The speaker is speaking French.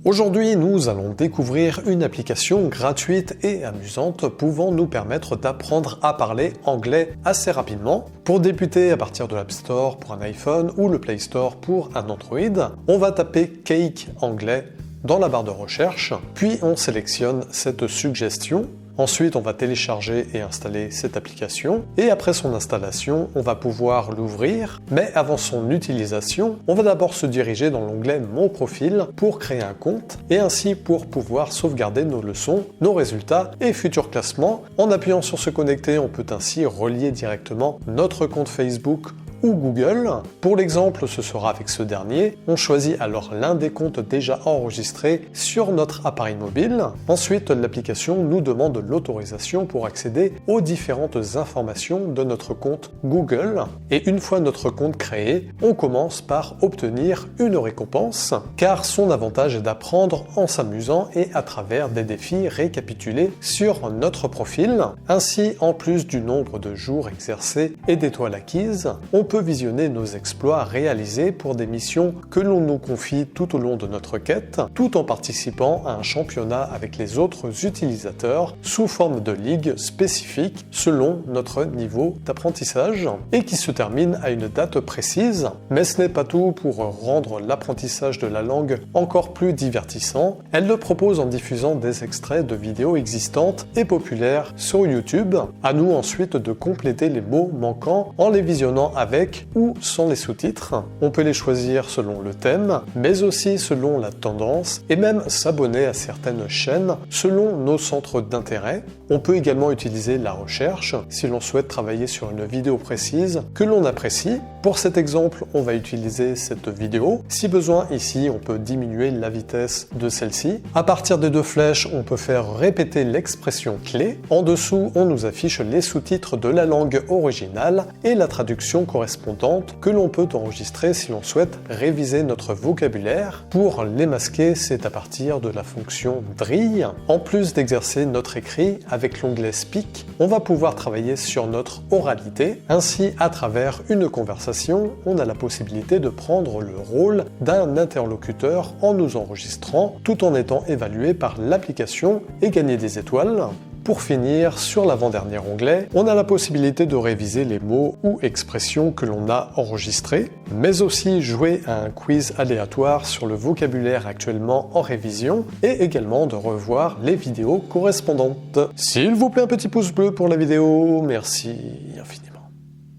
Aujourd'hui, nous allons découvrir une application gratuite et amusante pouvant nous permettre d'apprendre à parler anglais assez rapidement. Pour débuter, à partir de l'App Store pour un iPhone ou le Play Store pour un Android, on va taper Cake anglais dans la barre de recherche, puis on sélectionne cette suggestion. Ensuite, on va télécharger et installer cette application, et après son installation, on va pouvoir l'ouvrir, mais avant son utilisation, on va d'abord se diriger dans l'onglet Mon profil pour créer un compte, et ainsi pour pouvoir sauvegarder nos leçons, nos résultats et futurs classements. En appuyant sur se connecter, on peut ainsi relier directement notre compte Facebook ou Google. Pour l'exemple, ce sera avec ce dernier. On choisit alors l'un des comptes déjà enregistrés sur notre appareil mobile. Ensuite, l'application nous demande l'autorisation pour accéder aux différentes informations de notre compte Google. Et une fois notre compte créé, on commence par obtenir une récompense, car son avantage est d'apprendre en s'amusant et à travers des défis récapitulés sur notre profil. Ainsi, en plus du nombre de jours exercés et d'étoiles acquises, on peut visionner nos exploits réalisés pour des missions que l'on nous confie tout au long de notre quête, tout en participant à un championnat avec les autres utilisateurs sous forme de ligue spécifique selon notre niveau d'apprentissage et qui se termine à une date précise. Mais ce n'est pas tout. Pour rendre l'apprentissage de la langue encore plus divertissant, elle le propose en diffusant des extraits de vidéos existantes et populaires sur YouTube. À nous ensuite de compléter les mots manquants en les visionnant avec ou sans les sous-titres. On peut les choisir selon le thème, mais aussi selon la tendance, et même s'abonner à certaines chaînes selon nos centres d'intérêt. On peut également utiliser la recherche si l'on souhaite travailler sur une vidéo précise que l'on apprécie. Pour cet exemple, on va utiliser cette vidéo. Si besoin, ici, on peut diminuer la vitesse de celle-ci. À partir des deux flèches, on peut faire répéter l'expression clé. En dessous, on nous affiche les sous-titres de la langue originale et la traduction correspondante que l'on peut enregistrer si l'on souhaite réviser notre vocabulaire. Pour les masquer, c'est à partir de la fonction Drille. En plus d'exercer notre écrit avec l'onglet Speak, on va pouvoir travailler sur notre oralité. Ainsi, à travers une conversation, on a la possibilité de prendre le rôle d'un interlocuteur en nous enregistrant, tout en étant évalué par l'application et gagner des étoiles. Pour finir, sur l'avant-dernier onglet, on a la possibilité de réviser les mots ou expressions que l'on a enregistrés, mais aussi jouer à un quiz aléatoire sur le vocabulaire actuellement en révision et également de revoir les vidéos correspondantes. S'il vous plaît, un petit pouce bleu pour la vidéo, merci infiniment.